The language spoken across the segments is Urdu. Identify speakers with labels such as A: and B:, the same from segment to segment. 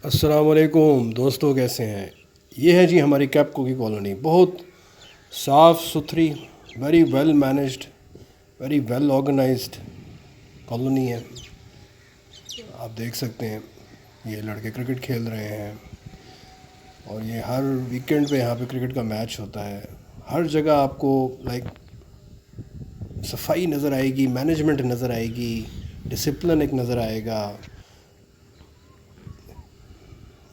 A: السلام علیکم دوستو، کیسے ہیں؟ یہ ہے جی ہماری کیپکو کی کالونی، بہت صاف ستھری، very well managed, very well organised colony ہے۔ آپ دیکھ سکتے ہیں یہ لڑکے کرکٹ کھیل رہے ہیں، اور یہ ہر ویکینڈ پہ یہاں پہ کرکٹ کا میچ ہوتا ہے۔ ہر جگہ آپ کو صفائی نظر آئے گی، مینجمنٹ نظر آئے گی، ڈسپلن ایک نظر آئے گا۔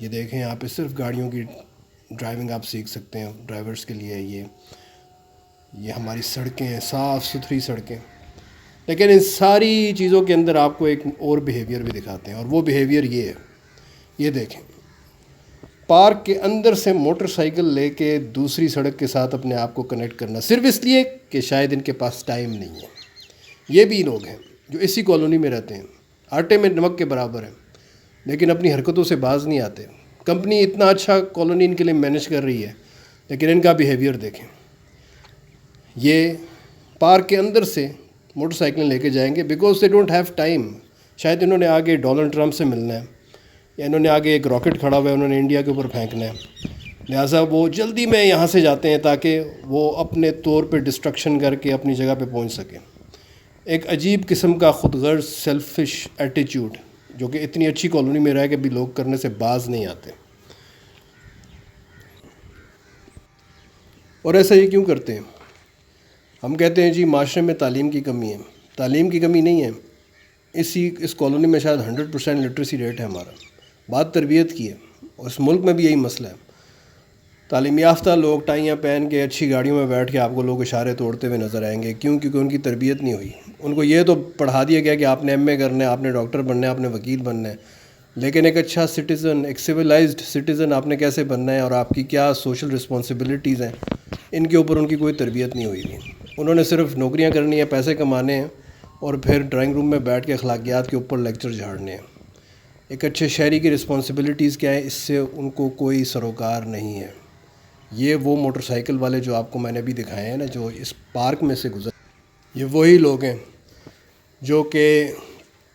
A: یہ دیکھیں، یہاں پہ صرف گاڑیوں کی ڈرائیونگ آپ سیکھ سکتے ہیں، ڈرائیورز کے لیے یہ ہماری سڑکیں ہیں، صاف ستھری سڑکیں۔ لیکن ان ساری چیزوں کے اندر آپ کو ایک اور بیہیویئر بھی دکھاتے ہیں، اور وہ بیہیویئر یہ ہے۔ یہ دیکھیں، پارک کے اندر سے موٹر سائیکل لے کے دوسری سڑک کے ساتھ اپنے آپ کو کنیکٹ کرنا، صرف اس لیے کہ شاید ان کے پاس ٹائم نہیں ہے۔ یہ بھی لوگ ہیں جو اسی کالونی میں رہتے ہیں، آٹے میں نمک کے برابر ہیں، لیکن اپنی حرکتوں سے باز نہیں آتے۔ کمپنی اتنا اچھا کالونی ان کے لیے مینیج کر رہی ہے، لیکن ان کا بیہیویئر دیکھیں۔ یہ پارک کے اندر سے موٹر سائیکلیں لے کے جائیں گے because they don't have time. شاید انہوں نے آگے ڈونلڈ ٹرمپ سے ملنا ہے، یا انہوں نے آگے ایک راکٹ کھڑا ہوا ہے، انہوں نے انڈیا کے اوپر پھینکنا ہے، لہٰذا وہ جلدی میں یہاں سے جاتے ہیں تاکہ وہ اپنے طور پہ ڈسٹرکشن کر کے اپنی جگہ پہ پہنچ سکیں۔ ایک عجیب قسم کا خود غرض سیلفش ایٹیچیوڈ جو کہ اتنی اچھی کالونی میں رہ کے بھی لوگ کرنے سے باز نہیں آتے۔ اور ایسا یہ کیوں کرتے ہیں؟ ہم کہتے ہیں جی معاشرے میں تعلیم کی کمی ہے۔ تعلیم کی کمی نہیں ہے، اس کالونی میں شاید 100% لٹریسی ریٹ ہے ہمارا۔ بات تربیت کی ہے، اور اس ملک میں بھی یہی مسئلہ ہے۔ تعلیم یافتہ لوگ ٹائیاں پہن کے اچھی گاڑیوں میں بیٹھ کے آپ کو لوگ اشارے توڑتے ہوئے نظر آئیں گے، کیوں؟ کیونکہ ان کی تربیت نہیں ہوئی۔ ان کو یہ تو پڑھا دیا گیا کہ آپ نے ایم اے کرنا ہے، آپ نے ڈاکٹر بننا ہے، آپ نے وکیل بننا ہے، لیکن ایک اچھا سٹیزن، ایک سویلائزڈ سٹیزن آپ نے کیسے بننا ہے، اور آپ کی کیا سوشل رسپانسبلٹیز ہیں، ان کے اوپر ان کی کوئی تربیت نہیں ہوئی تھی۔ انہوں نے صرف نوکریاں کرنی ہیں، پیسے کمانے ہیں، اور پھر ڈرائنگ روم میں بیٹھ کے اخلاقیات کے اوپر لیکچر جھاڑنے ہیں۔ ایک اچھے شہری کی رسپانسبلٹیز کیا ہے، اس سے ان کو کوئی سروکار نہیں ہے۔ یہ وہ موٹر سائیکل والے جو آپ کو میں نے ابھی دکھائے ہیں نا، جو اس پارک میں سے گزر، یہ وہی لوگ ہیں جو کہ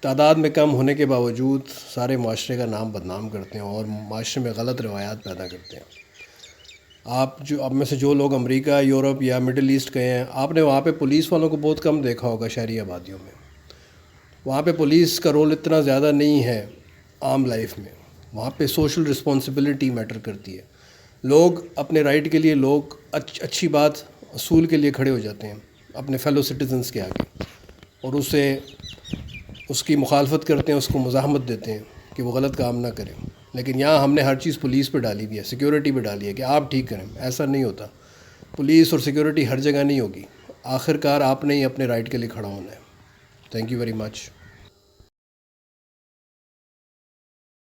A: تعداد میں کم ہونے کے باوجود سارے معاشرے کا نام بدنام کرتے ہیں اور معاشرے میں غلط روایات پیدا کرتے ہیں۔ آپ میں سے جو لوگ امریکہ، یورپ یا مڈل ایسٹ گئے ہیں، آپ نے وہاں پہ پولیس والوں کو بہت کم دیکھا ہوگا شہری آبادیوں میں۔ وہاں پہ پولیس کا رول اتنا زیادہ نہیں ہے عام لائف میں۔ وہاں پہ سوشل رسپانسبلٹی میٹر کرتی ہے۔ لوگ اپنے رائٹ کے لیے، لوگ اچھی بات، اصول کے لیے کھڑے ہو جاتے ہیں اپنے فیلو سٹیزنز کے آگے، اور اس کی مخالفت کرتے ہیں، اس کو مزاحمت دیتے ہیں کہ وہ غلط کام نہ کریں۔ لیکن یہاں ہم نے ہر چیز پولیس پہ ڈالی ہوئی ہے، سیکیورٹی پہ ڈالی ہے کہ آپ ٹھیک کریں۔ ایسا نہیں ہوتا، پولیس اور سیکیورٹی ہر جگہ نہیں ہوگی۔ آخر کار آپ نے ہی اپنے رائٹ کے لیے کھڑا ہونا ہے۔ Thank you very much.